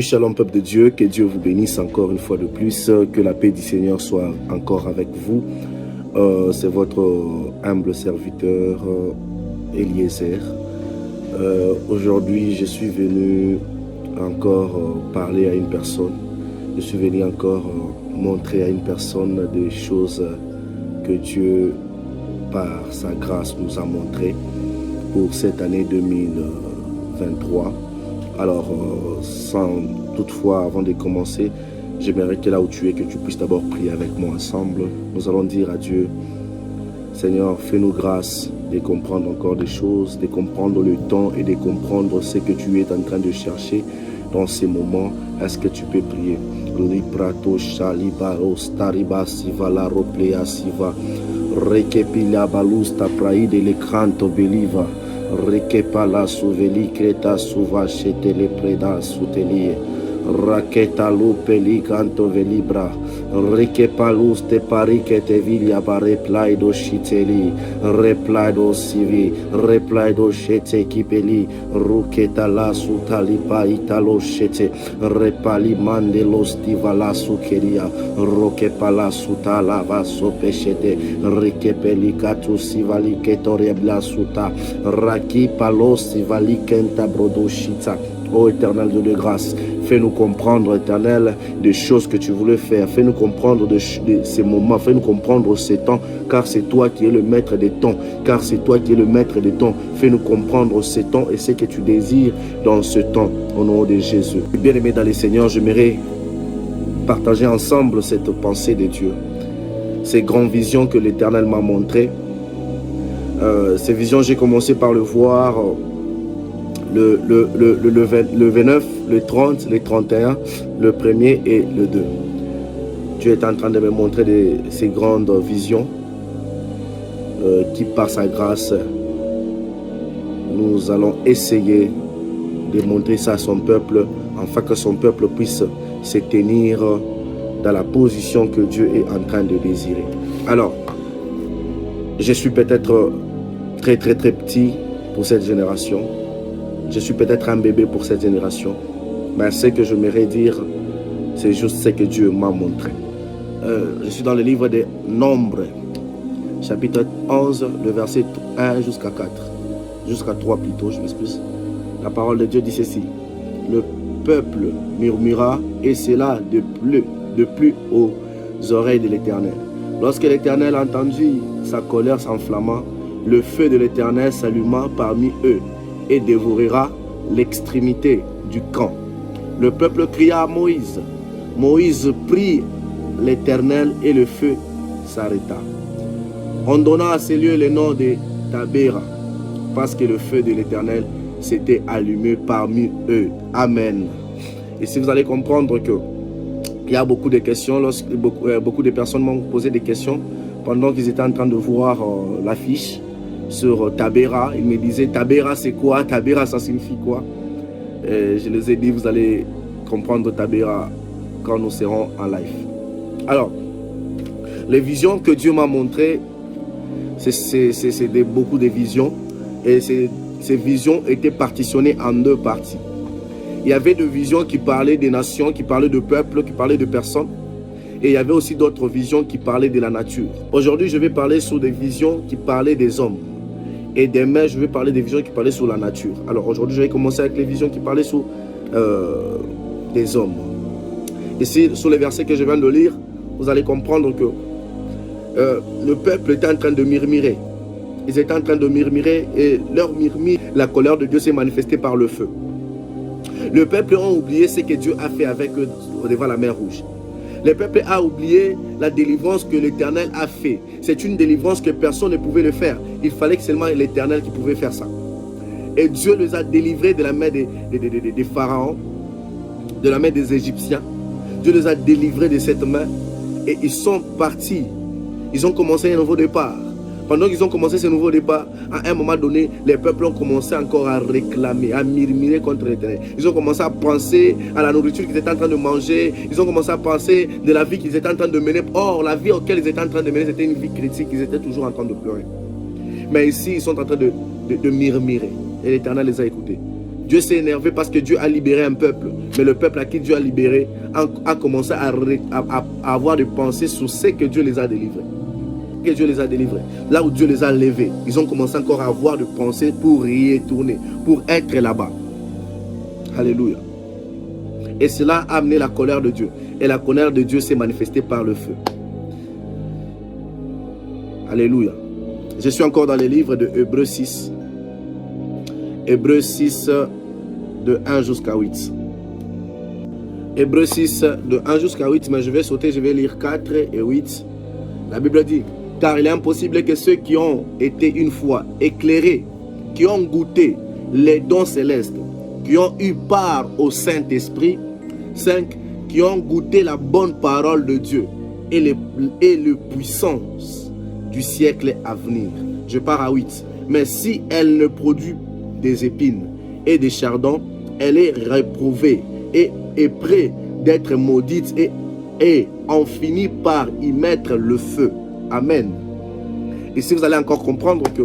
Shalom peuple de Dieu, que Dieu vous bénisse encore une fois de plus, que la paix du Seigneur soit encore avec vous. C'est votre humble serviteur Eliezer. Aujourd'hui je suis venu encore parler à une personne, je suis venu encore montrer à une personne des choses que Dieu par sa grâce nous a montrées pour cette année 2023. Alors, sans toutefois, avant de commencer, j'aimerais que là où tu es, que tu puisses d'abord prier avec moi ensemble. Nous allons dire à Dieu, Seigneur, fais-nous grâce de comprendre encore des choses, de comprendre le temps et de comprendre ce que tu es en train de chercher dans ces moments. Est-ce que tu peux prier? Liprato shalibaro stariba siva la roplea siva rekepila balusta praide le cranto beliva rekepala suveli kreta suva chetele preda sutelie raketa lupeli canto velibra rekepalus te parike te viglia bare plaido shiteli replaido sivi replaido shete kipeli ruketa la sutali pa italo shete repali mande los divala sukeria rokepala sutala va sopeshete rekepeli katu sivali ketore bla suta raki palos sivali kenta brodo shita. Ô éternel Dieu de grâce, fais-nous comprendre, éternel, des choses que tu voulais faire. Fais-nous comprendre de ces moments, fais-nous comprendre ces temps, car c'est toi qui es le maître des temps. Car c'est toi qui es le maître des temps. Fais-nous comprendre ces temps et ce que tu désires dans ce temps, au nom de Jésus. Bien-aimé dans les Seigneurs, j'aimerais partager ensemble cette pensée de Dieu. Ces grandes visions que l'Éternel m'a montrées. Ces visions, j'ai commencé par le voir le 29, le 30, le 31, le 1er et le 2. Dieu est en train de me montrer ces grandes visions qui, par sa grâce, nous allons essayer de montrer ça à son peuple, afin que son peuple puisse se tenir dans la position que Dieu est en train de désirer. Alors, je suis peut-être très petit pour cette génération. Je suis peut-être un bébé pour cette génération, mais ce que je m'aimerais dire, c'est juste ce que Dieu m'a montré. Je suis dans le livre des Nombres, chapitre 11, le verset 1 jusqu'à 4, jusqu'à 3 plutôt, je m'excuse. La parole de Dieu dit ceci: le peuple murmura, et cela de plus aux oreilles de l'Éternel. Lorsque l'Éternel entendit, sa colère s'enflamma, le feu de l'Éternel s'alluma parmi eux et dévorera l'extrémité du camp. Le peuple cria à Moïse. Moïse prit l'Éternel et le feu s'arrêta. On donna à ces lieux le nom de Tabéra, parce que le feu de l'Éternel s'était allumé parmi eux. Amen. Et si vous allez comprendre que il y a beaucoup de questions, beaucoup de personnes m'ont posé des questions pendant qu'ils étaient en train de voir l'affiche sur Tabéra. Ils me disaient, Tabéra c'est quoi? Tabéra ça signifie quoi? Je les ai dit, vous allez comprendre Tabéra quand nous serons en live. Alors, les visions que Dieu m'a montrées, c'est beaucoup de visions. Et ces visions étaient partitionnées en deux parties. Il y avait des visions qui parlaient des nations, qui parlaient de peuples, qui parlaient de personnes. Et il y avait aussi d'autres visions qui parlaient de la nature. Aujourd'hui, je vais parler sur des visions qui parlaient des hommes. Et demain, je vais parler des visions qui parlaient sur la nature. Alors aujourd'hui, je vais commencer avec les visions qui parlaient sur des hommes. Ici, sur les versets que je viens de lire, vous allez comprendre que le peuple était en train de murmurer. Ils étaient en train de murmurer et leur murmure, la colère de Dieu s'est manifestée par le feu. Le peuple a oublié ce que Dieu a fait avec eux devant la mer Rouge. Le peuple a oublié la délivrance que l'Éternel a fait. C'est une délivrance que personne ne pouvait le faire. Il fallait que seulement l'Éternel qui pouvait faire ça. Et Dieu les a délivrés de la main des pharaons, de la main des Égyptiens. Dieu les a délivrés de cette main et ils sont partis. Ils ont commencé un nouveau départ. Pendant qu'ils ont commencé ce nouveau départ, à un moment donné, les peuples ont commencé encore à réclamer, à murmurer contre l'Éternel. Ils ont commencé à penser à la nourriture qu'ils étaient en train de manger. Ils ont commencé à penser de la vie qu'ils étaient en train de mener. Or, la vie auquel ils étaient en train de mener, c'était une vie critique. Ils étaient toujours en train de pleurer. Mais ici, ils sont en train de murmurer. Et l'Éternel les a écoutés. Dieu s'est énervé parce que Dieu a libéré un peuple. Mais le peuple à qui Dieu a libéré a commencé à avoir des pensées sur ce que Dieu les a délivrés. Que Dieu les a délivrés. Là où Dieu les a levés, ils ont commencé encore à avoir des pensées pour y retourner, pour être là-bas. Alléluia. Et cela a amené la colère de Dieu. Et la colère de Dieu s'est manifestée par le feu. Alléluia. Je suis encore dans les livres de Hébreux 6. Hébreux 6 de 1 jusqu'à 8. Hébreux 6 de 1 jusqu'à 8, mais je vais sauter, je vais lire 4 et 8. La Bible dit, car il est impossible que ceux qui ont été une fois éclairés, qui ont goûté les dons célestes, qui ont eu part au Saint-Esprit, 5, qui ont goûté la bonne parole de Dieu et les puissances du siècle à venir. Je pars à 8. Mais si elle ne produit des épines et des chardons, elle est réprouvée et est prête d'être maudite et on finit par y mettre le feu. Amen. Ici, vous allez encore comprendre que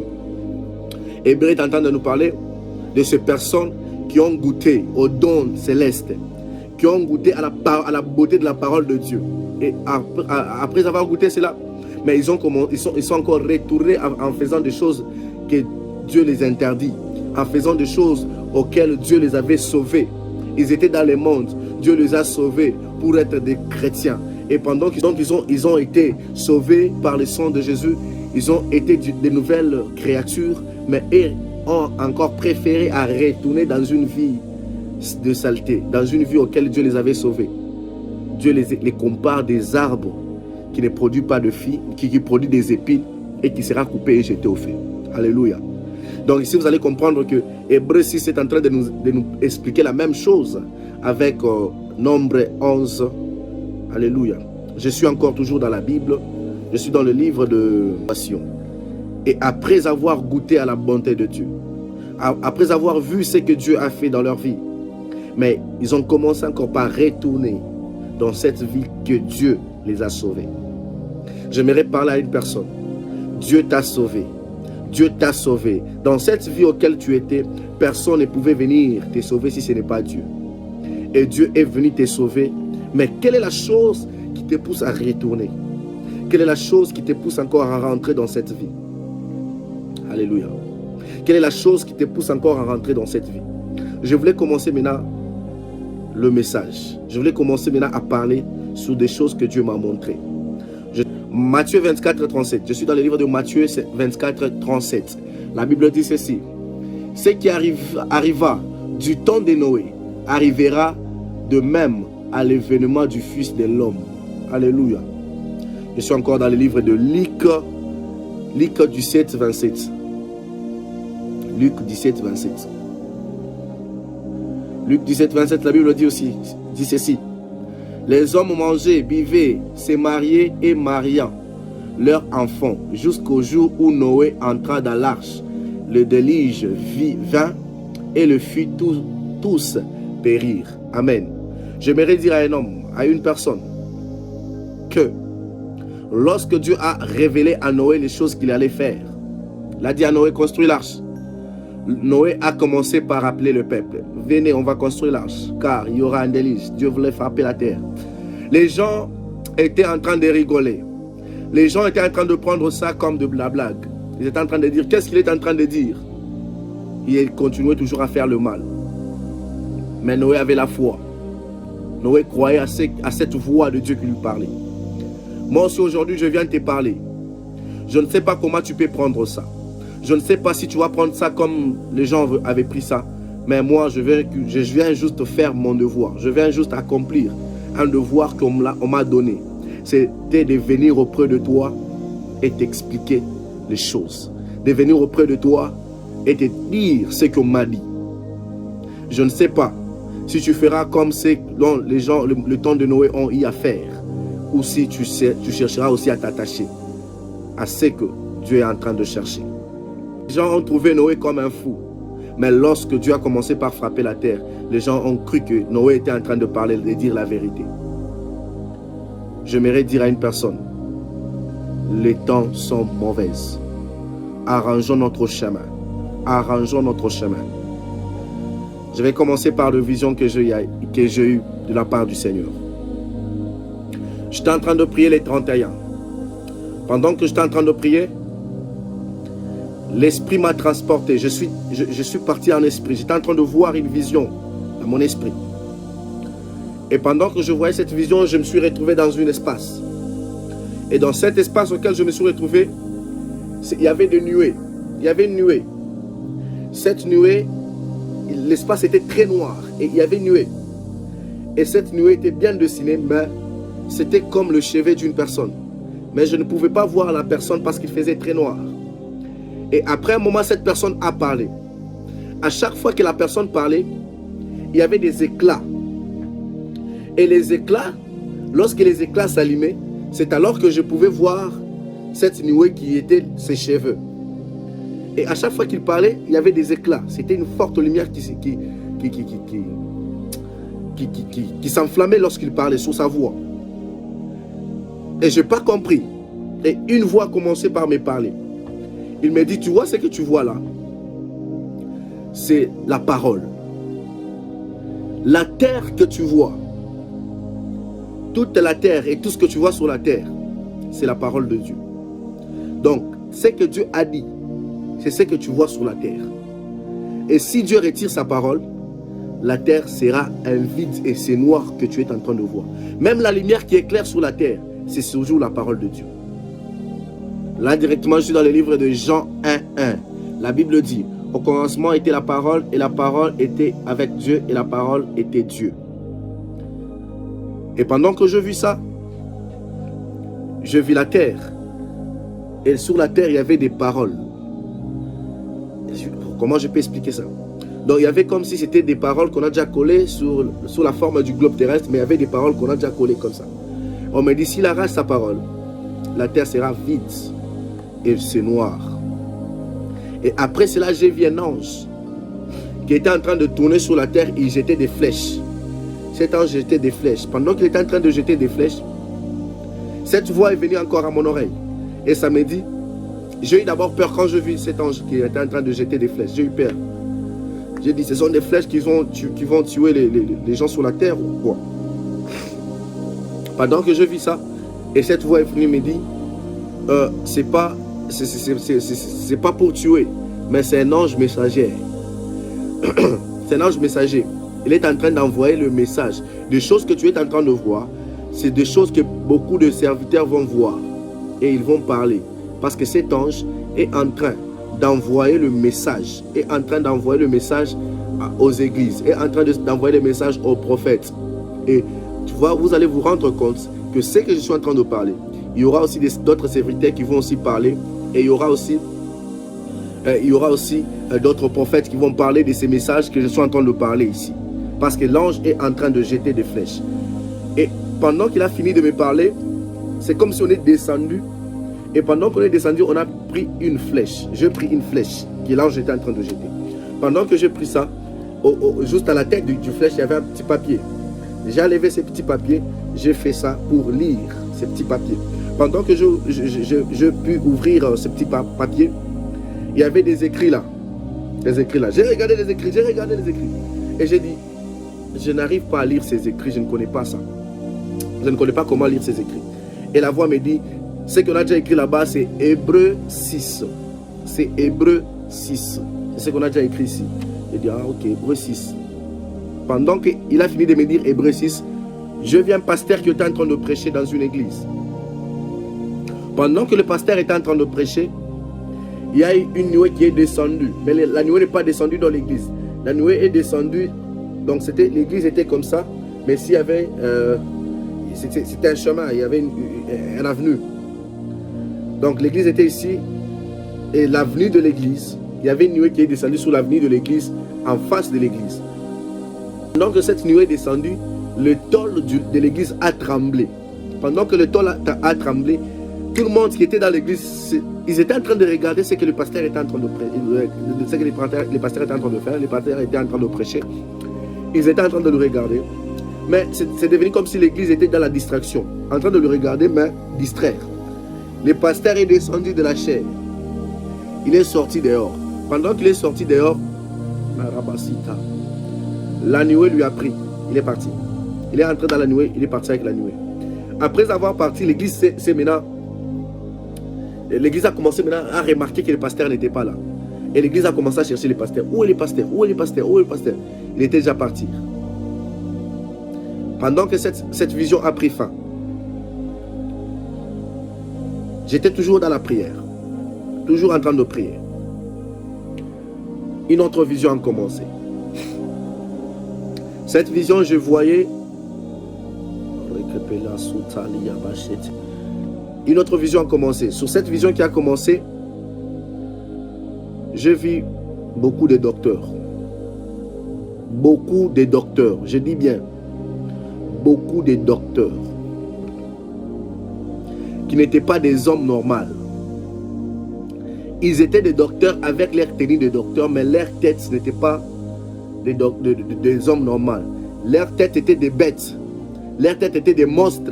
Hébreu est en train de nous parler de ces personnes qui ont goûté aux dons célestes, qui ont goûté à la beauté de la parole de Dieu. Et après avoir goûté cela, mais ils sont encore retournés en faisant des choses que Dieu les interdit, en faisant des choses auxquelles Dieu les avait sauvés. Ils étaient dans le monde, Dieu les a sauvés pour être des chrétiens. Et pendant qu'ils ont été sauvés par le sang de Jésus, ils ont été des nouvelles créatures, mais ils ont encore préféré à retourner dans une vie de saleté, dans une vie auquel Dieu les avait sauvés. Dieu les compare des arbres qui ne produit pas de fruits, qui produit des épines et qui sera coupé et jeté au feu. Alléluia. Donc ici, vous allez comprendre que Hébreux 6 est en train de nous expliquer la même chose avec Nombre 11. Alléluia. Je suis encore toujours dans la Bible. Je suis dans le livre de Passion. Et après avoir goûté à la bonté de Dieu, après avoir vu ce que Dieu a fait dans leur vie, mais ils ont commencé encore par retourner dans cette vie que Dieu les a sauvés. J'aimerais parler à une personne. Dieu t'a sauvé. Dieu t'a sauvé. Dans cette vie auquel tu étais, personne ne pouvait venir te sauver si ce n'est pas Dieu. Et Dieu est venu te sauver. Mais quelle est la chose qui te pousse à retourner? Quelle est la chose qui te pousse encore à rentrer dans cette vie? Alléluia. Quelle est la chose qui te pousse encore à rentrer dans cette vie? Je voulais commencer maintenant le message. Je voulais commencer maintenant à parler sur des choses que Dieu m'a montrées. Matthieu 24, 37. Je suis dans le livre de Matthieu 24, 37. La Bible dit ceci. Ce qui arriva du temps de Noé arrivera de même à l'événement du Fils de l'homme. Alléluia. Je suis encore dans le livre de Luc 17, 27. Luc 17, 27. Luc 17, 27, la Bible dit ceci. Les hommes mangeaient, buvaient, se mariaient et mariant leurs enfants jusqu'au jour où Noé entra dans l'arche. Le déluge vint et le fit tous périr. Amen. J'aimerais dire à un homme, à une personne, que lorsque Dieu a révélé à Noé les choses qu'il allait faire, il a dit à Noé, construis l'arche. Noé a commencé par appeler le peuple. Venez, on va construire l'arche, car il y aura un déluge. Dieu voulait frapper la terre. Les gens étaient en train de rigoler. Les gens étaient en train de prendre ça comme de la blague. Ils étaient en train de dire, qu'est-ce qu'il est en train de dire? Il continuait toujours à faire le mal. Mais Noé avait la foi. Noé croyait à cette voix de Dieu qui lui parlait. Moi aussi aujourd'hui, je viens te parler. Je ne sais pas comment tu peux prendre ça. Je ne sais pas si tu vas prendre ça comme les gens avaient pris ça. Mais moi, je viens juste faire mon devoir. Je viens juste accomplir un devoir qu'on m'a donné. C'était de venir auprès de toi et t'expliquer les choses. De venir auprès de toi et te dire ce qu'on m'a dit. Je ne sais pas si tu feras comme ce dont les gens, le temps de Noé, ont eu à faire. Ou si tu chercheras aussi à t'attacher à ce que Dieu est en train de chercher. Les gens ont trouvé Noé comme un fou. Mais lorsque Dieu a commencé par frapper la terre, les gens ont cru que Noé était en train de parler, de dire la vérité. J'aimerais dire à une personne, les temps sont mauvaises. Arrangeons notre chemin. Arrangeons notre chemin. Je vais commencer par la vision que j'ai eue de la part du Seigneur. J'étais en train de prier les 31. Pendant que j'étais en train de prier, l'esprit m'a transporté. Je suis parti en esprit. J'étais en train de voir une vision dans mon esprit. Et pendant que je voyais cette vision, je me suis retrouvé dans un espace. Et dans cet espace auquel je me suis retrouvé, il y avait des nuées. Il y avait une nuée. Cette nuée, l'espace était très noir. Et il y avait une nuée. Et cette nuée était bien dessinée, mais c'était comme le chevet d'une personne. Mais je ne pouvais pas voir la personne parce qu'il faisait très noir. Et après un moment, cette personne a parlé. À chaque fois que la personne parlait, il y avait des éclats. Et les éclats, lorsque les éclats s'allumaient, c'est alors que je pouvais voir cette nuée qui était ses cheveux. Et à chaque fois qu'il parlait, il y avait des éclats. C'était une forte lumière qui s'enflammait lorsqu'il parlait sous sa voix. Et je n'ai pas compris. Et une voix a commencé par me parler. Il me dit, tu vois ce que tu vois là? C'est la parole. La terre que tu vois, toute la terre et tout ce que tu vois sur la terre, c'est la parole de Dieu. Donc, ce que Dieu a dit, c'est ce que tu vois sur la terre. Et si Dieu retire sa parole, la terre sera un vide et c'est noir que tu es en train de voir. Même la lumière qui éclaire sur la terre, c'est toujours la parole de Dieu. Là, directement, je suis dans le livre de Jean 1:1. La Bible dit, au commencement était la parole et la parole était avec Dieu et la parole était Dieu. Et pendant que je vis ça, je vis la terre. Et sur la terre, il y avait des paroles. Comment je peux expliquer ça? Donc, il y avait comme si c'était des paroles qu'on a déjà collées sur la forme du globe terrestre, mais il y avait des paroles qu'on a déjà collées comme ça. On me dit, s'il arrache sa parole, la terre sera vide et c'est noir. Et après cela, j'ai vu un ange qui était en train de tourner sur la terre et il jetait des flèches. Cet ange jetait des flèches. Pendant qu'il était en train de jeter des flèches, cette voix est venue encore à mon oreille. Et ça me dit, j'ai eu d'abord peur quand je vis cet ange qui était en train de jeter des flèches. J'ai eu peur. J'ai dit, ce sont des flèches qui vont tuer les gens sur la terre ou quoi? Pendant que je vis ça, et cette voix est venue me dire, c'est pas pour tuer, mais c'est un ange messager. C'est un ange messager. Il est en train d'envoyer le message. Des choses que tu es en train de voir, c'est des choses que beaucoup de serviteurs vont voir. Et ils vont parler. Parce que cet ange est en train d'envoyer le message. Est en train d'envoyer le message aux églises. Est en train d'envoyer le message aux prophètes. Et tu vois, vous allez vous rendre compte que ce que je suis en train de parler, il y aura aussi d'autres serviteurs qui vont aussi parler. Et il y aura aussi d'autres prophètes qui vont parler de ces messages que je suis en train de parler ici. Parce que l'ange est en train de jeter des flèches. Et pendant qu'il a fini de me parler, c'est comme si on est descendu. Et pendant qu'on est descendu, on a pris une flèche. J'ai pris une flèche que l'ange était en train de jeter. Pendant que j'ai pris ça, juste à la tête du flèche, il y avait un petit papier. J'ai enlevé ces petits papiers. J'ai fait ça pour lire ces petits papiers. Pendant que je pu ouvrir ces petits papiers, il y avait des écrits là. Des écrits là. J'ai regardé les écrits. Et j'ai dit, je n'arrive pas à lire ces écrits. Je ne connais pas ça. Je ne connais pas comment lire ces écrits. Et la voix me dit, ce qu'on a déjà écrit là-bas, c'est Hébreux 6. C'est Hébreux 6. C'est ce qu'on a déjà écrit ici. J'ai dit, ah ok, Hébreux 6. Pendant qu'il a fini de me dire Hébreux 6, je vis un pasteur qui était en train de prêcher dans une église. Pendant que le pasteur était en train de prêcher, il y a une nuée qui est descendue. Mais la nuée n'est pas descendue dans l'église. La nuée est descendue. Donc l'église était comme ça. Mais s'il y avait... c'était un chemin. Il y avait une avenue. Donc l'église était ici. Et l'avenue de l'église, il y avait une nuée qui est descendue sur l'avenue de l'église, en face de l'église. Pendant que cette nuée est descendue, le tôle de l'église a tremblé. Pendant que le tôle a tremblé, tout le monde qui était dans l'église, ils étaient en train de regarder ce que le pasteur était en train de ce que le pasteur était en train de faire. Le pasteur était en train de prêcher. Ils étaient en train de le regarder. Mais c'est devenu comme si l'église était dans la distraction. En train de le regarder, mais distraire. Le pasteur est descendu de la chaire. Il est sorti dehors. Pendant qu'il est sorti dehors, La nuée lui a pris. Il est parti. Il est entré dans la nuée, il est parti avec la nuée. Après avoir parti, l'église c'est maintenant... L'église a commencé maintenant à remarquer que le pasteur n'était pas là. Et l'église a commencé à chercher les pasteurs. Où est le pasteur? Où est le pasteur? Où est le pasteur? Il était déjà parti. Pendant que cette vision a pris fin, j'étais toujours dans la prière. Toujours en train de prier. Une autre vision a commencé. Cette vision, je voyais... Une autre vision a commencé. Sur cette vision qui a commencé, je vis beaucoup de docteurs. Beaucoup de docteurs. Je dis bien, beaucoup de docteurs. Qui n'étaient pas des hommes normaux. Ils étaient des docteurs avec leur tenue de docteur, mais leur tête, ce n'était pas des hommes normaux. Leur tête était des bêtes. Leur tête était des monstres,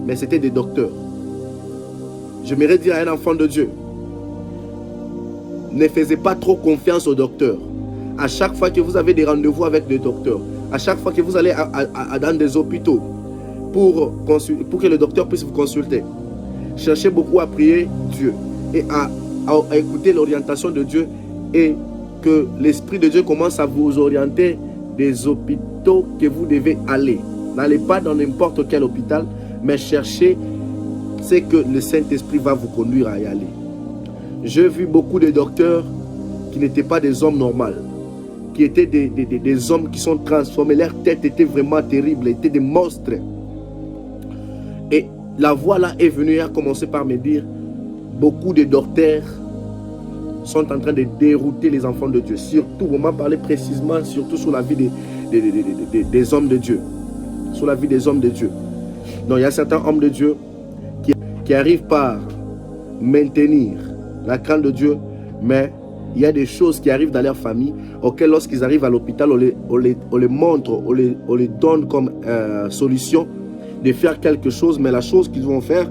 mais c'était des docteurs. J'aimerais dire à un enfant de Dieu, ne faisez pas trop confiance aux docteurs. À chaque fois que vous avez des rendez-vous avec des docteurs, à chaque fois que vous allez dans des hôpitaux pour que le docteur puisse vous consulter, cherchez beaucoup à prier Dieu et à écouter l'orientation de Dieu et que l'Esprit de Dieu commence à vous orienter des hôpitaux que vous devez aller. N'allez pas dans n'importe quel hôpital, mais cherchez ce que le Saint-Esprit va vous conduire à y aller. J'ai vu beaucoup de docteurs qui n'étaient pas des hommes normaux, qui étaient des hommes qui sont transformés. Leur tête était vraiment terrible, étaient des monstres. Et la voix là est venue et a commencé par me dire, beaucoup de docteurs sont en train de dérouter les enfants de Dieu. Surtout, on m'a parlé précisément, surtout sur la vie des hommes de Dieu. Sur la vie des hommes de Dieu. Donc il y a certains hommes de Dieu qui arrivent par maintenir la crainte de Dieu, mais il y a des choses qui arrivent dans leur famille auxquelles lorsqu'ils arrivent à l'hôpital, on les montre, on les donne comme solution de faire quelque chose, mais la chose qu'ils vont faire,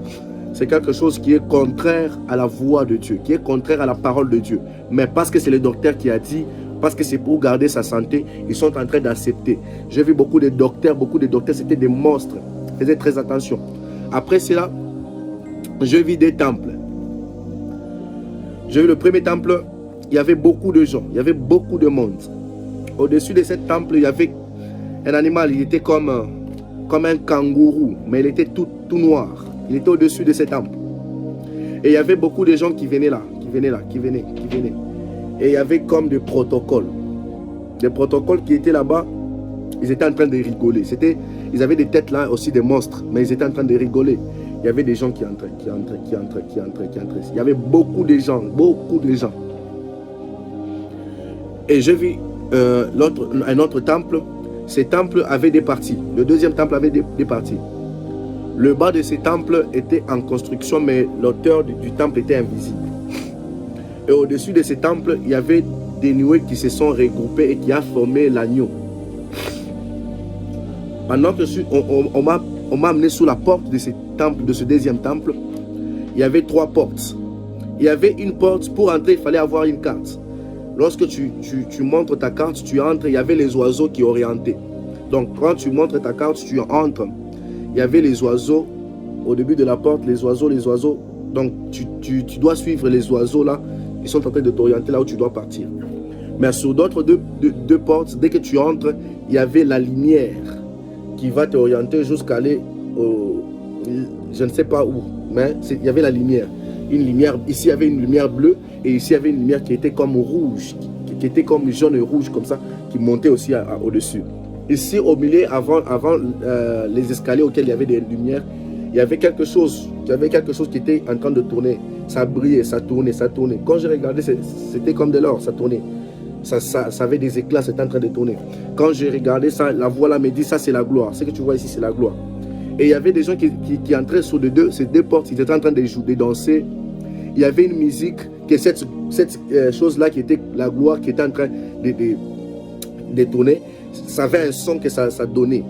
c'est quelque chose qui est contraire à la voix de Dieu, qui est contraire à la parole de Dieu. Mais parce que c'est le docteur qui a dit, parce que c'est pour garder sa santé, ils sont en train d'accepter. J'ai vu beaucoup de docteurs, c'était des monstres. Faisaient très attention. Après cela, je vis des temples. J'ai vu le premier temple, il y avait beaucoup de gens, il y avait beaucoup de monde. Au-dessus de ce temple, il y avait un animal, il était comme un kangourou, mais il était tout noir. Il était au-dessus de ce temple. Et il y avait beaucoup de gens qui venaient là, qui venaient. Et il y avait comme des protocoles. Des protocoles qui étaient là-bas, ils étaient en train de rigoler. Ils avaient des têtes là aussi des monstres, mais ils étaient en train de rigoler. Il y avait des gens qui entraient. Il y avait beaucoup de gens. Et j'ai vu un autre temple. Ces temples avaient des parties. Le deuxième temple avait des parties. Le bas de ces temples était en construction, mais l'auteur du temple était invisible. Et au-dessus de ces temples, il y avait des nuées qui se sont regroupées et qui a formé l'agneau. Pendant que on m'a amené sous la porte de ce deuxième temple, il y avait 3 portes. Il y avait une porte, pour entrer, il fallait avoir une carte. Lorsque tu montres ta carte, tu entres, il y avait les oiseaux qui orientaient. Donc quand tu montres ta carte, tu entres. Il y avait les oiseaux au début de la porte, les oiseaux. Donc tu dois suivre les oiseaux là. Ils sont en train de t'orienter là où tu dois partir. Mais sur d'autres deux portes, dès que tu entres, il y avait la lumière qui va t'orienter jusqu'à aller au... Je ne sais pas où, mais il y avait la lumière. Une lumière, ici il y avait une lumière bleue et ici il y avait une lumière qui était comme rouge, qui était comme jaune et rouge comme ça, qui montait aussi au-dessus. Ici au milieu, avant les escaliers auxquels il y avait des lumières, il y avait quelque chose qui était en train de tourner. Ça brillait, ça tournait. Quand j'ai regardé, c'était comme de l'or, ça tournait. Ça avait des éclats, c'était en train de tourner. Quand j'ai regardé ça, la voix là me dit, ça c'est la gloire. Ce que tu vois ici, c'est la gloire. Et il y avait des gens qui entraient sur ces deux portes, ils étaient en train de jouer, de danser. Il y avait une musique, que cette chose-là qui était la gloire, qui était en train de tourner. Ça avait un son que ça donnait.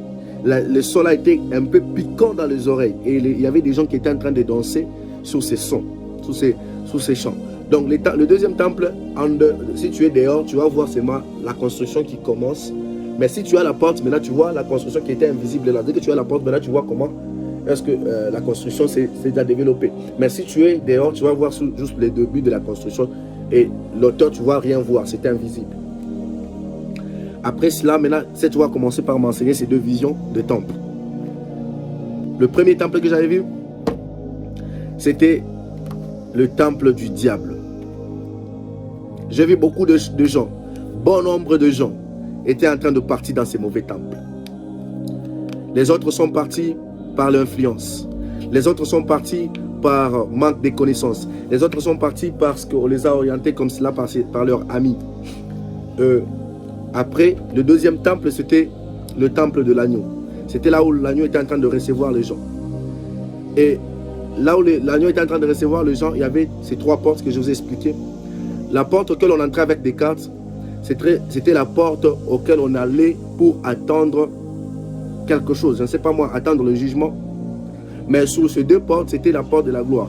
Le son là était un peu piquant dans les oreilles. Et il y avait des gens qui étaient en train de danser sur ces sons, sur ces chants. Donc le deuxième temple, si tu es dehors, tu vas voir seulement la construction qui commence. Mais si tu as la porte, maintenant tu vois la construction qui était invisible là. Dès que tu as la porte, maintenant tu vois comment est-ce que la construction s'est déjà développée. Mais si tu es dehors, tu vas voir juste les débuts de la construction et l'auteur, tu ne vas rien voir, c'était invisible. Après cela, maintenant, tu vas commencer par m'enseigner ces deux visions de temple. Le premier temple que j'avais vu, c'était le temple du diable. J'ai vu beaucoup de gens, bon nombre de gens, étaient en train de partir dans ces mauvais temples. Les autres sont partis par l'influence. Les autres sont partis par manque de connaissances. Les autres sont partis parce qu'on les a orientés comme cela par leurs amis. Après, le deuxième temple, c'était le temple de l'agneau. C'était là où l'agneau était en train de recevoir les gens. Et là où l'agneau était en train de recevoir les gens, il y avait ces trois portes que je vous ai expliquées. La porte auquel on entrait avec des cartes, c'était la porte auquel on allait pour attendre quelque chose. Je ne sais pas moi, attendre le jugement. Mais sur ces deux portes, c'était la porte de la gloire.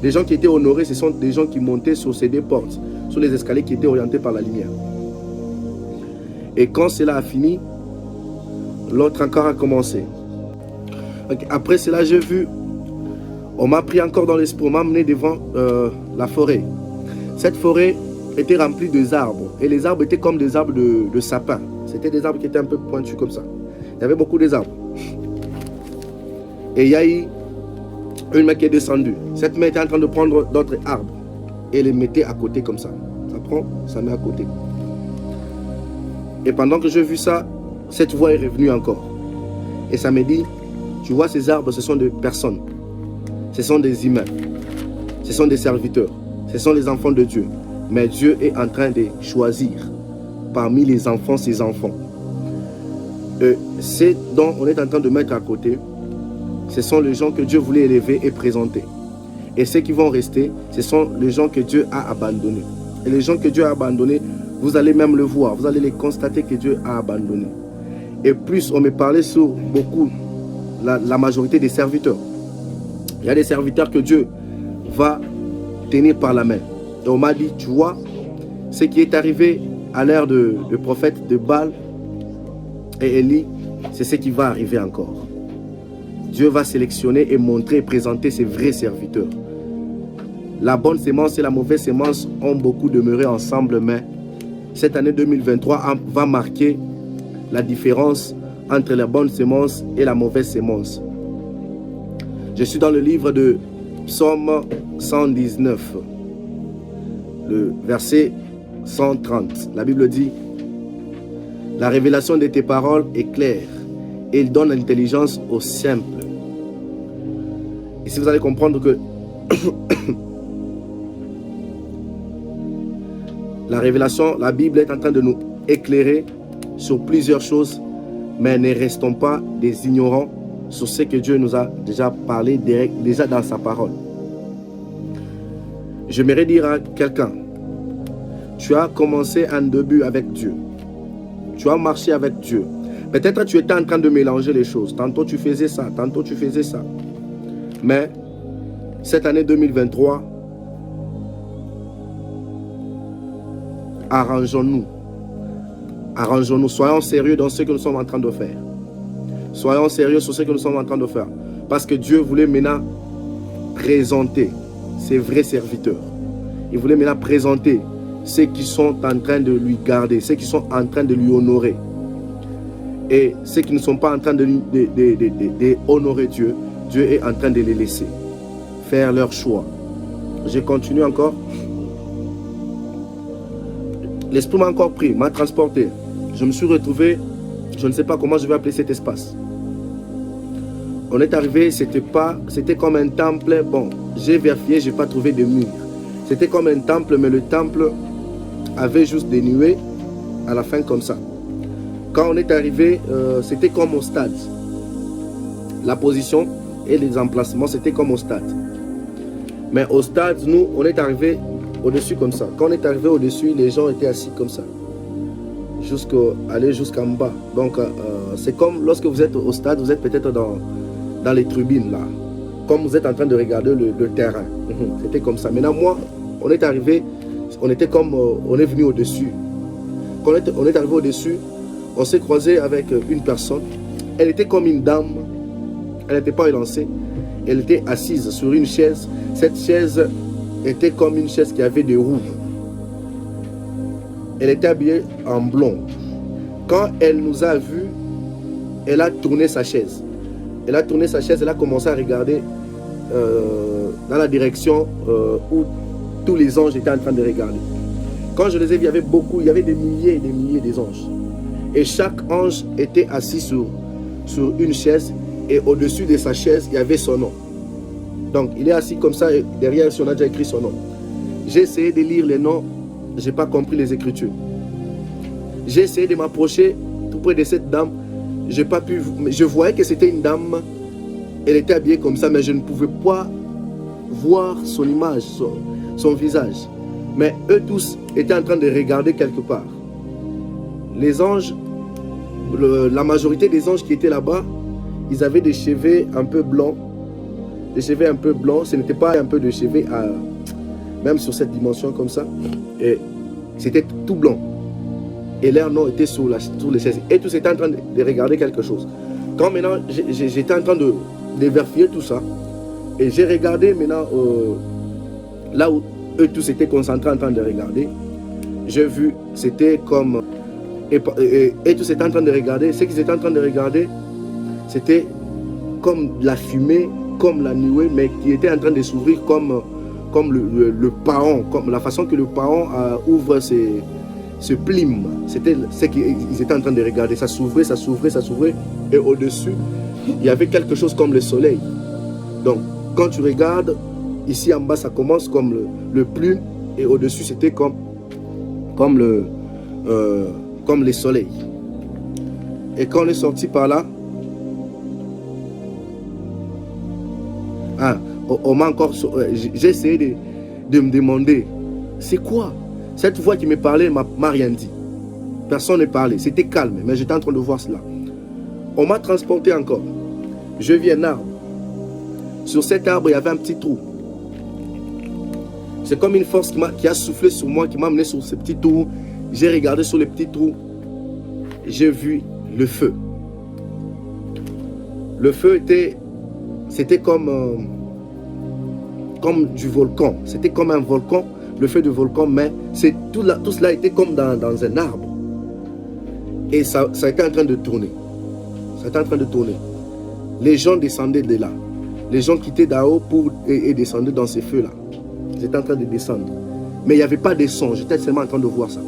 Les gens qui étaient honorés, ce sont des gens qui montaient sur ces deux portes, sur les escaliers qui étaient orientés par la lumière. Et quand cela a fini, l'autre encore a commencé. Après cela, j'ai vu, on m'a pris encore dans l'esprit, on m'a amené devant la forêt. Cette forêt était remplie d'arbres. Et les arbres étaient comme des arbres de sapin. C'était des arbres qui étaient un peu pointus comme ça. Il y avait beaucoup d'arbres. Et il y a eu une main qui est descendue. Cette main était en train de prendre d'autres arbres et les mettait à côté comme ça. Ça prend, ça met à côté. Et pendant que j'ai vu ça, cette voix est revenue encore. Et ça me dit, tu vois ces arbres, ce sont des personnes. Ce sont des humains. Ce sont des serviteurs. Ce sont les enfants de Dieu. Mais Dieu est en train de choisir parmi les enfants ses enfants. C'est dont on est en train de mettre à côté, ce sont les gens que Dieu voulait élever et présenter. Et ceux qui vont rester, ce sont les gens que Dieu a abandonnés. Et les gens que Dieu a abandonnés, vous allez même le voir, vous allez les constater que Dieu a abandonnés. Et plus, on me parlait sur beaucoup, la majorité des serviteurs. Il y a des serviteurs que Dieu va tenir par la main. Et on m'a dit, tu vois, ce qui est arrivé à l'ère de prophète de Baal et Élie, c'est ce qui va arriver encore. Dieu va sélectionner et montrer et présenter ses vrais serviteurs. La bonne sémence et la mauvaise sémence ont beaucoup demeuré ensemble, mais cette année 2023 va marquer la différence entre la bonne sémence et la mauvaise sémence. Je suis dans le livre de Psaume 119, le verset 130. La Bible dit, « La révélation de tes paroles est claire et il donne l'intelligence aux simples. » Ici, vous allez comprendre que la révélation, la Bible est en train de nous éclairer sur plusieurs choses, mais ne restons pas des ignorants sur ce que Dieu nous a déjà parlé déjà dans sa parole. J'aimerais dire à quelqu'un, tu as commencé un début avec Dieu. Tu as marché avec Dieu. Peut-être tu étais en train de mélanger les choses. Tantôt tu faisais ça, tantôt tu faisais ça. Mais cette année 2023, arrangeons-nous. Arrangeons-nous. Soyons sérieux dans ce que nous sommes en train de faire. Soyons sérieux sur ce que nous sommes en train de faire. Parce que Dieu voulait maintenant présenter ses vrais serviteurs. Il voulait maintenant présenter ceux qui sont en train de lui garder, ceux qui sont en train de lui honorer. Et ceux qui ne sont pas en train de honorer Dieu, Dieu est en train de les laisser faire leur choix. Je continue encore. L'esprit m'a encore pris, m'a transporté. Je me suis retrouvé, je ne sais pas comment je vais appeler cet espace. On est arrivé, c'était comme un temple. Bon, j'ai vérifié, je n'ai pas trouvé de mur. C'était comme un temple, mais le temple avait juste des nuées à la fin comme ça. Quand on est arrivé, c'était comme au stade. La position et les emplacements, c'était comme au stade. Mais au stade, nous, on est arrivé au-dessus comme ça. Quand on est arrivé au-dessus, les gens étaient assis comme ça. Aller jusqu'en bas. Donc, c'est comme lorsque vous êtes au stade, vous êtes peut-être dans les tribunes là. Comme vous êtes en train de regarder le terrain. C'était comme ça. Maintenant, moi, on est arrivé, on était comme, on est venu au-dessus. Quand on est arrivé au-dessus, on s'est croisé avec une personne. Elle était comme une dame. Elle n'était pas élancée. Elle était assise sur une chaise. Cette chaise était comme une chaise qui avait des roues. Elle était habillée en blond. Quand elle nous a vus, elle a tourné sa chaise. Elle a tourné sa chaise, elle a commencé à regarder dans la direction où tous les anges étaient en train de regarder. Quand je les ai vus, il y avait beaucoup, il y avait des milliers et des milliers d'anges. Et chaque ange était assis sur une chaise et au-dessus de sa chaise, il y avait son nom. Donc, il est assis comme ça et derrière, on a déjà écrit son nom. J'ai essayé de lire les noms, je n'ai pas compris les écritures. J'ai essayé de m'approcher tout près de cette dame. J'ai pas pu, je voyais que c'était une dame. Elle était habillée comme ça, mais je ne pouvais pas voir son image, son visage. Mais eux tous étaient en train de regarder quelque part. Les anges, la majorité des anges qui étaient là-bas, ils avaient des cheveux un peu blancs. Des cheveux un peu blancs, ce n'était pas un peu de cheveux, même sur cette dimension comme ça. Et c'était tout blanc. Et leur nom était sur les chaises. Et tous étaient en train de regarder quelque chose. Quand maintenant, j'étais en train de vérifier tout ça. Et j'ai regardé maintenant là où eux tous étaient concentrés en train de regarder. J'ai vu, c'était comme... Et tous étaient en train de regarder. Ce qu'ils étaient en train de regarder, c'était comme la fumée, comme la nuée, mais qui était en train de s'ouvrir comme le paon, comme la façon que le paon ouvre ce plume. C'était ce qu'ils étaient en train de regarder. Ça s'ouvrait, ça s'ouvrait, ça s'ouvrait. Et au-dessus, il y avait quelque chose comme le soleil. Donc, quand tu regardes, ici en bas, ça commence comme le plume. Et au-dessus, c'était comme les soleils. Et quand on est sorti par là, on m'a encore... J'ai essayé de me demander, c'est quoi? Cette voix qui me parlait m'a rien dit. Personne ne parlait. C'était calme, mais j'étais en train de voir cela. On m'a transporté encore. Je vis un arbre. Sur cet arbre, il y avait un petit trou. C'est comme une force qui a soufflé sur moi, qui m'a amené sur ce petit trou. J'ai regardé sur le petit trou. J'ai vu le feu. Le feu c'était comme du volcan. C'était comme un volcan. Le feu du volcan, mais tout cela était comme dans un arbre. Et ça était en train de tourner. Ça était en train de tourner. Les gens descendaient de là. Les gens quittaient d'en-haut et descendaient dans ces feux-là. Ils étaient en train de descendre. Mais il n'y avait pas de son. J'étais seulement en train de voir ça.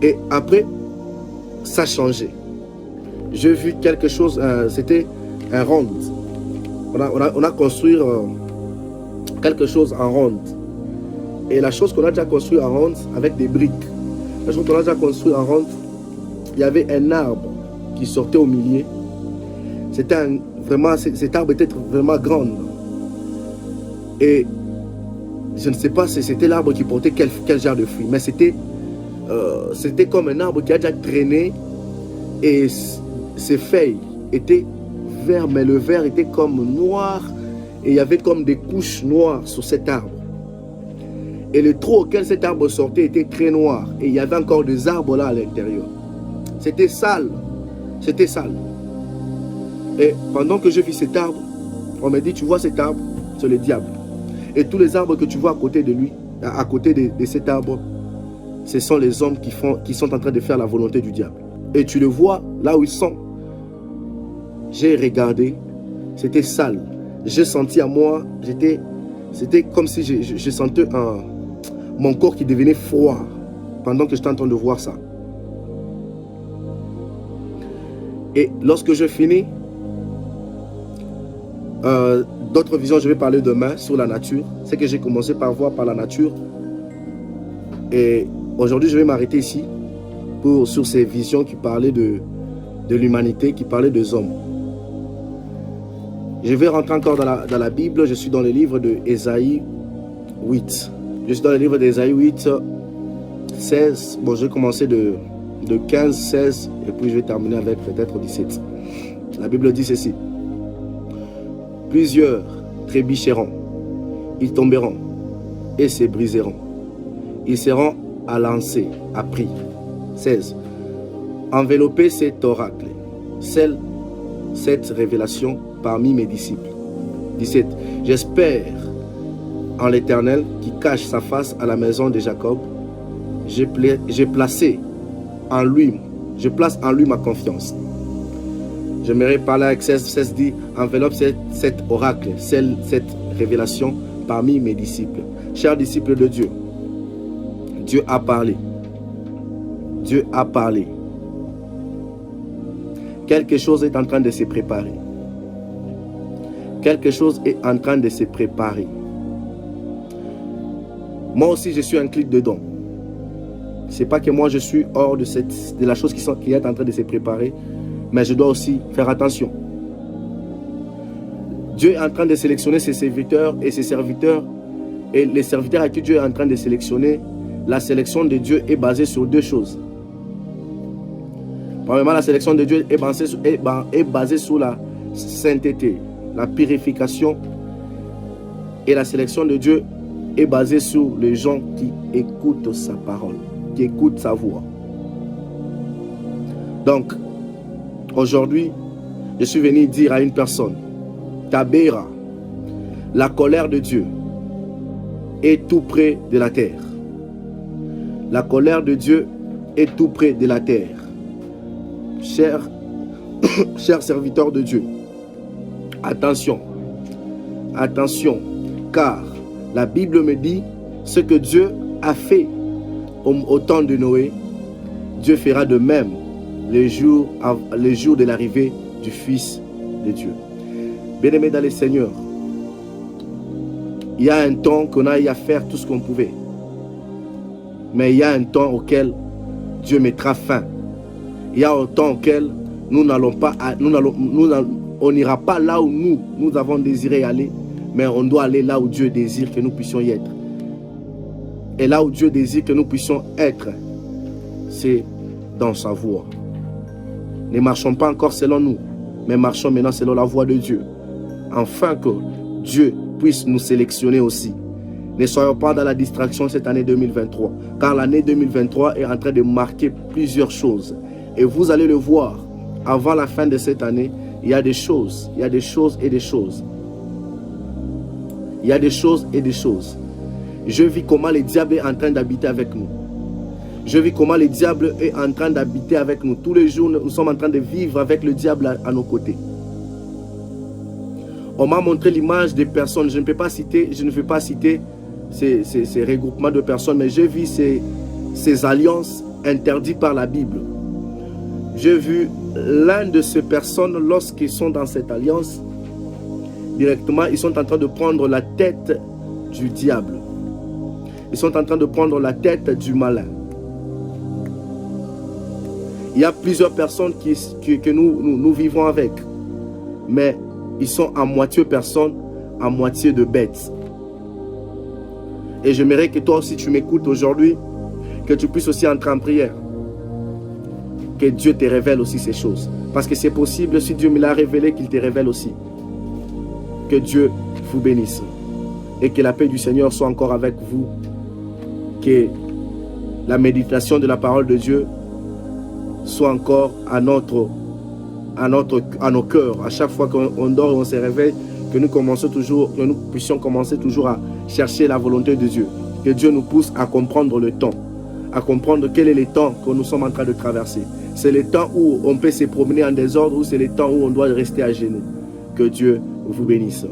Et après, ça changeait. J'ai vu quelque chose, c'était un ronde. On a construit quelque chose en ronde. Et la chose qu'on a déjà construit en ronde avec des briques, la chose qu'on a déjà construit en ronde, il y avait un arbre qui sortait au milieu. C'était vraiment, cet arbre était vraiment grand. Et je ne sais pas si c'était l'arbre qui portait quel genre de fruits, mais c'était comme un arbre qui a déjà traîné et ses feuilles étaient vertes, mais le vert était comme noir et il y avait comme des couches noires sur cet arbre. Et le trou auquel cet arbre sortait était très noir. Et il y avait encore des arbres là à l'intérieur. C'était sale. C'était sale. Et pendant que je vis cet arbre, on m'a dit, tu vois cet arbre, c'est le diable. Et tous les arbres que tu vois à côté de lui, à côté de cet arbre, ce sont les hommes qui sont en train de faire la volonté du diable. Et tu le vois là où ils sont. J'ai regardé, c'était sale. J'ai senti à moi, c'était comme si je sentais mon corps qui devenait froid pendant que j'étais en train de voir ça. Et lorsque je finis, d'autres visions, je vais parler demain sur la nature. C'est que j'ai commencé par voir par la nature. Et aujourd'hui, je vais m'arrêter ici sur ces visions qui parlaient de l'humanité, qui parlaient des hommes. Je vais rentrer encore dans la Bible. Je suis dans le livre de Ésaïe 8. Je suis dans le livre d'Ésaïe 8, 16. Bon, je vais commencer de 15, 16, et puis je vais terminer avec peut-être 17. La Bible dit ceci. Plusieurs trébucheront, ils tomberont et se briseront. Ils seront à lancer, à prix. 16. envelopper cet oracle, cette révélation parmi mes disciples. 17. J'espère en l'Éternel qui cache sa face à la maison de Jacob. Je place en lui ma confiance. J'aimerais parler avec 16 dit, enveloppe cet oracle, cette révélation parmi mes disciples. Chers disciples de Dieu, Dieu a parlé. Dieu a parlé. Quelque chose est en train de se préparer. Quelque chose est en train de se préparer. Moi aussi, je suis un clic dedans. Ce n'est pas que moi, je suis hors de la chose qui est en train de se préparer, mais je dois aussi faire attention. Dieu est en train de sélectionner ses serviteurs et ses serviteurs. Et les serviteurs à qui Dieu est en train de sélectionner, la sélection de Dieu est basée sur deux choses. Premièrement, la sélection de Dieu est basée sur la sainteté, la purification. Et la sélection de Dieu est basée sur les gens qui écoutent sa parole, qui écoutent sa voix. Donc, aujourd'hui, je suis venu dire à une personne, Tabera, la colère de Dieu est tout près de la terre. La colère de Dieu est tout près de la terre. Chers serviteurs de Dieu, attention, attention, car la Bible me dit ce que Dieu a fait au temps de Noé, Dieu fera de même les jours de l'arrivée du Fils de Dieu. Bien-aimés dans le Seigneur, il y a un temps qu'on a eu à faire tout ce qu'on pouvait. Mais il y a un temps auquel Dieu mettra fin. Il y a un temps auquel on n'ira pas là où nous avons désiré aller, mais on doit aller là où Dieu désire que nous puissions y être. Et là où Dieu désire que nous puissions être, c'est dans sa voie. Ne marchons pas encore selon nous, mais marchons maintenant selon la voie de Dieu. Afin que Dieu puisse nous sélectionner aussi. Ne soyons pas dans la distraction cette année 2023, car l'année 2023 est en train de marquer plusieurs choses. Et vous allez le voir, avant la fin de cette année, il y a des choses, il y a des choses et des choses. Il y a des choses et des choses. Je vis comment le diable est en train d'habiter avec nous. Je vis comment le diable est en train d'habiter avec nous. Tous les jours, nous sommes en train de vivre avec le diable à nos côtés. On m'a montré l'image des personnes. Je ne vais pas citer ces regroupements de personnes, mais j'ai vu ces alliances interdites par la Bible. J'ai vu l'un de ces personnes, lorsqu'ils sont dans cette alliance, directement, ils sont en train de prendre la tête du diable. Ils sont en train de prendre la tête du malin. Il y a plusieurs personnes que nous vivons avec, mais ils sont à moitié personnes, à moitié de bêtes. Et j'aimerais que toi aussi tu m'écoutes aujourd'hui, que tu puisses aussi entrer en prière. Que Dieu te révèle aussi ces choses. Parce que c'est possible, si Dieu me l'a révélé, qu'il te révèle aussi. Que Dieu vous bénisse. Et que la paix du Seigneur soit encore avec vous. Que la méditation de la parole de Dieu soit encore à nos cœurs. À chaque fois qu'on dort et on se réveille, que nous puissions commencer toujours à chercher la volonté de Dieu. Que Dieu nous pousse à comprendre le temps. À comprendre quel est le temps que nous sommes en train de traverser. C'est le temps où on peut se promener en désordre ou c'est le temps où on doit rester à genoux. Que Dieu vous bénisse.